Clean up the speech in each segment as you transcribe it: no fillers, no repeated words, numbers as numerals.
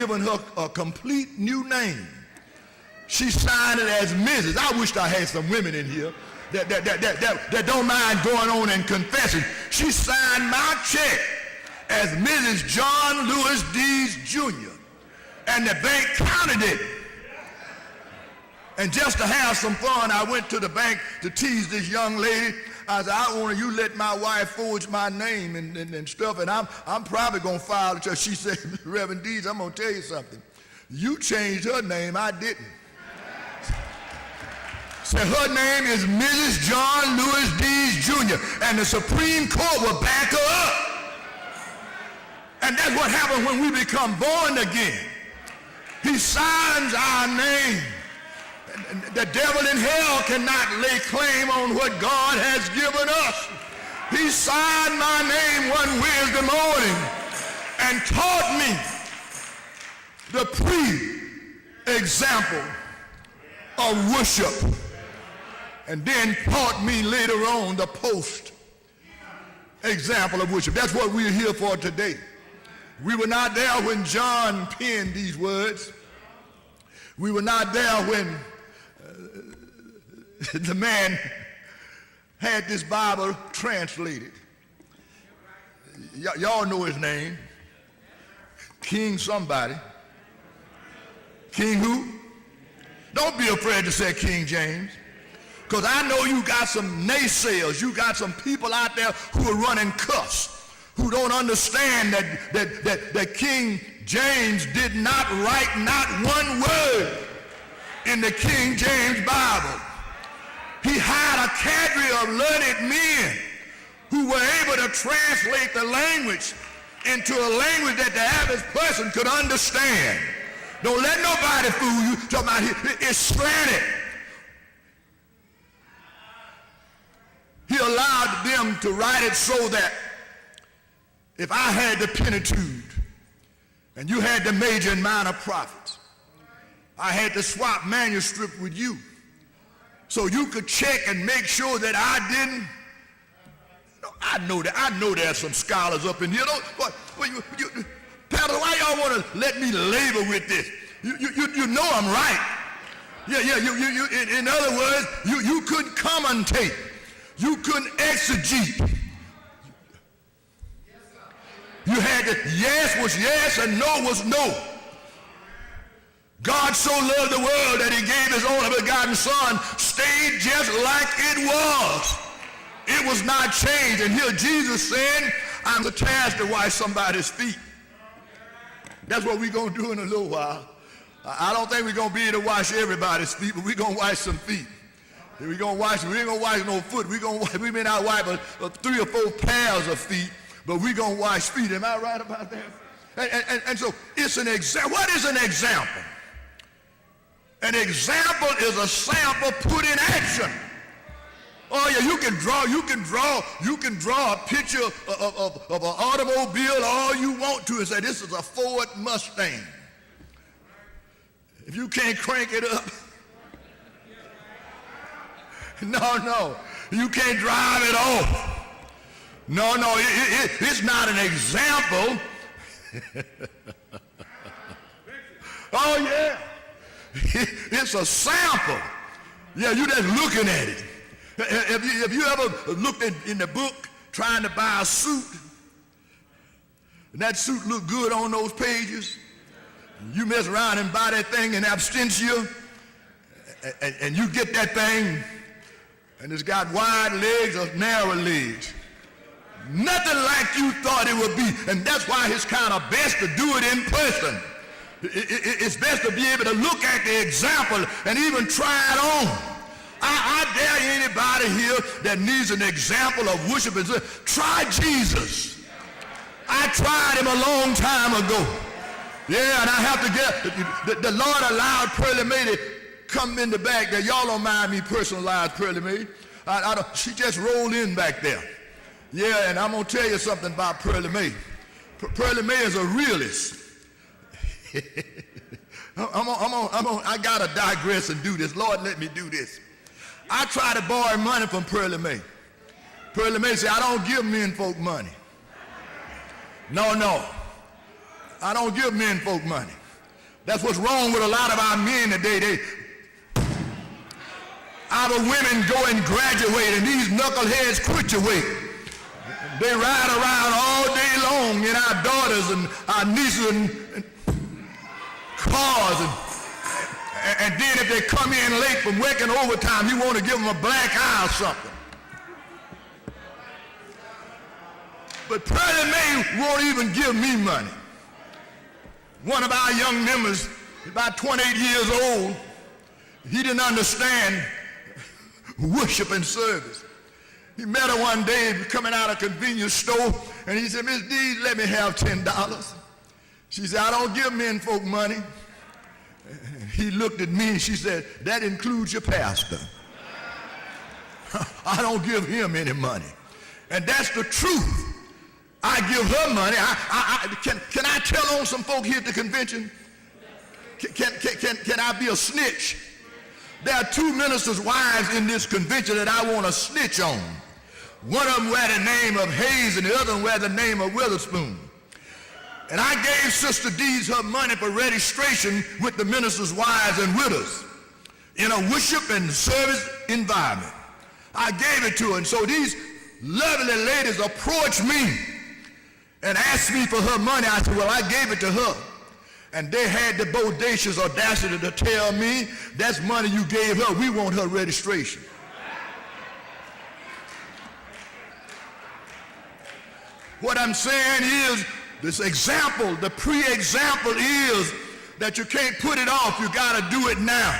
given her a complete new name. She signed it as Mrs. I wished I had some women in here that don't mind going on and confessing. She signed my check as Mrs. John Lewis Dees Jr. And the bank counted it. And just to have some fun, I went to the bank to tease this young lady. I said, I want you let my wife forge my name and stuff, and I'm probably going to file it. She said, Reverend Dees, I'm going to tell you something. You changed her name, I didn't. Said her name is Mrs. John Lewis Dees Jr., and the Supreme Court will back her up. And that's what happens when we become born again. He signs our name. The devil in hell cannot lay claim on what God has given us. He signed my name one Wednesday morning and taught me the pre-example of worship, and then taught me later on the post-example of worship. That's what we're here for today. We were not there when John penned these words. We were not there when the man had this Bible translated. Y'all know his name. King somebody. King who? Don't be afraid to say King James. Because I know you got some naysayers. You got some people out there who are running cuss, who don't understand that King James did not write not one word in the King James Bible. He had a cadre of learned men who were able to translate the language into a language that the average person could understand. Don't let nobody fool you. Talking about it's slanted. He allowed them to write it so that if I had the Pentateuch and you had the major and minor prophets, I had to swap manuscript with you so you could check and make sure that I didn't. No, I know there's some scholars up in here. Pastor, why y'all want to let me labor with this? You know I'm right. Yeah. In other words, you couldn't commentate. You couldn't exegete. You had to, yes was yes and no was no. God so loved the world that he gave his only begotten son, stayed just like it was. It was not changed. And here Jesus said, I'm the task to wash somebody's feet. That's what we're going to do in a little while. I don't think we're going to be able to wash everybody's feet, but we're going to wash some feet. We're going to wash, we ain't going to wash no foot. We may not wipe 3 or 4 pairs of feet, but we're going to wash feet. Am I right about that? And so it's an example. What is an example? An example is a sample put in action. Oh yeah, you can draw a picture of an automobile all you want to and say this is a Ford Mustang. If you can't crank it up, no, you can't drive it off. No, it's not an example. Oh yeah. It's a sample. Yeah, you just looking at it. Have you ever looked in the book trying to buy a suit, and that suit looked good on those pages? You mess around and buy that thing in absentia, and you get that thing, and it's got wide legs or narrow legs. Nothing like you thought it would be, and that's why it's kind of best to do it in person. It's best to be able to look at the example and even try it on. I dare anybody here that needs an example of worship and say, try Jesus. I tried him a long time ago. Yeah, and I have to get, the Lord allowed Pearlie Mae to come in the back there. Y'all don't mind me personalized Pearlie Mae. She just rolled in back there. Yeah, and I'm going to tell you something about Pearlie Mae. Pearlie Mae is a realist. I got to digress and do this. Lord, let me do this. I try to borrow money from Pearlie Mae. Pearlie Mae said, I don't give men folk money. No, I don't give men folk money. That's what's wrong with a lot of our men today. Our women go and graduate, and these knuckleheads graduate. They ride around all day long in our daughters and our nieces and cars. And then if they come in late from working overtime, you want to give them a black eye or something. But Pearlie Mae won't even give me money. One of our young members, about 28 years old, he didn't understand worship and service. He met her one day coming out of a convenience store, and he said, "Miss Dees, let me have $10. She said, "I don't give men folk money." He looked at me and she said, "That includes your pastor." I don't give him any money. And that's the truth. I give her money. Can I tell on some folk here at the convention? Can I be a snitch? There are two ministers' wives in this convention that I want to snitch on. One of them wear the name of Hayes and the other one wear the name of Witherspoon. And I gave Sister Dees her money for registration with the ministers' wives and widows in a worship and service environment. I gave it to her, and so these lovely ladies approached me and asked me for her money. I said, "Well, I gave it to her." And they had the bodacious audacity to tell me, "That's money you gave her. We want her registration." What I'm saying is, this example, the pre-example is that you can't put it off. You got to do it now.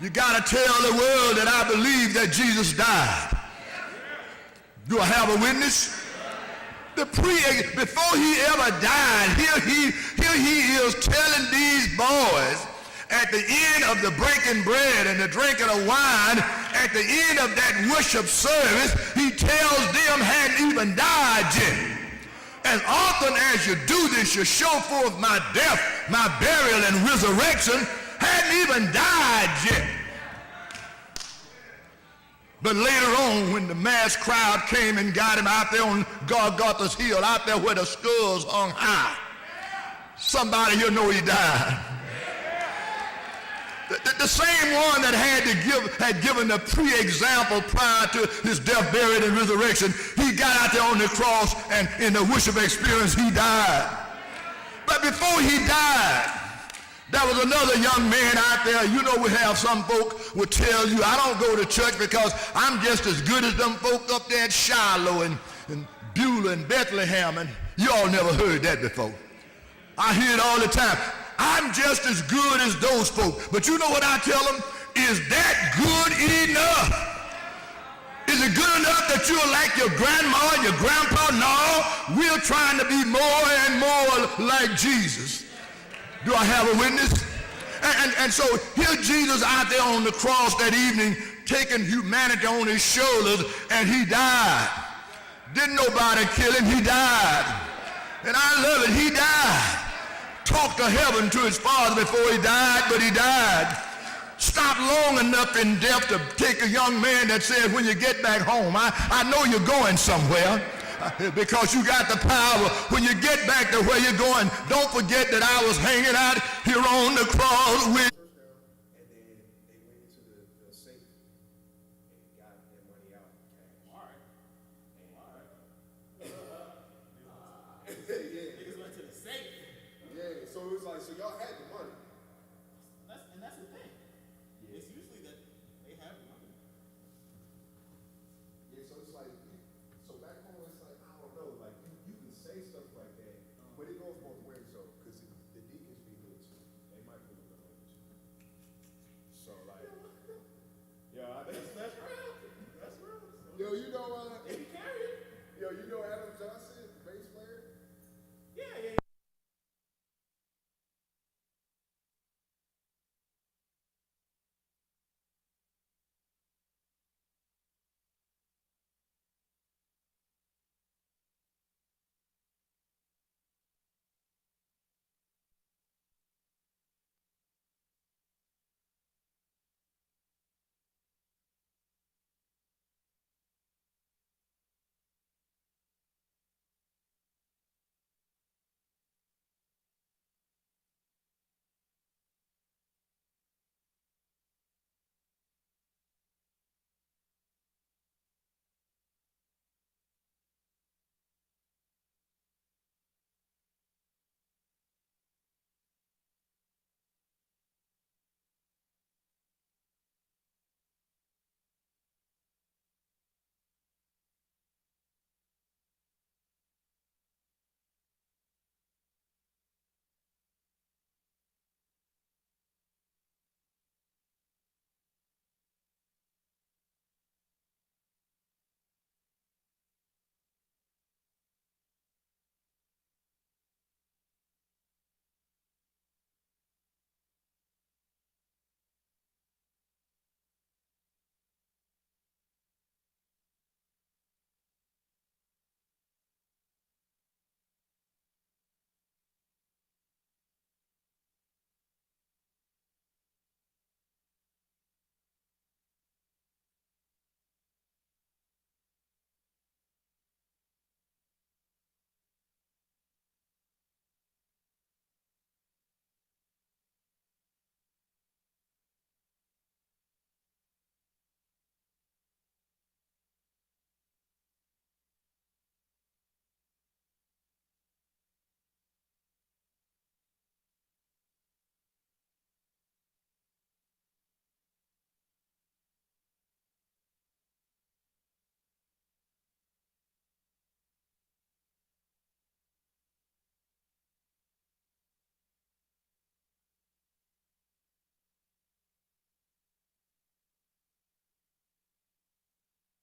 You got to tell the world that I believe that Jesus died. Do I have a witness? Before he ever died, here he is telling these boys at the end of the breaking bread and the drinking of wine, at the end of that worship service, he tells them hadn't even died yet. As often as you do this, you show forth my death, my burial, and resurrection, hadn't even died yet. But later on, when the mass crowd came and got him out there on Golgotha's hill, out there where the skulls hung high, somebody here know he died. The same one that had given the pre-example prior to his death, burial, and resurrection, he got out there on the cross, and in the worship experience, he died. But before he died, there was another young man out there. You know, we have some folk will tell you, "I don't go to church because I'm just as good as them folk up there at Shiloh and Beulah and Bethlehem." And you all never heard that before. I hear it all the time. "I'm just as good as those folk." But you know what I tell them? Is that good enough? Is it good enough that you're like your grandma and your grandpa? No, we're trying to be more and more like Jesus. Do I have a witness? And so here's Jesus out there on the cross that evening, taking humanity on his shoulders, and he died. Didn't nobody kill him, he died. And I love it, he died. Talked to heaven to his Father before he died, but he died. Stopped long enough in death to take a young man that said, "When you get back home, I know you're going somewhere, because you got the power. When you get back to where you're going, don't forget that I was hanging out here on the cross with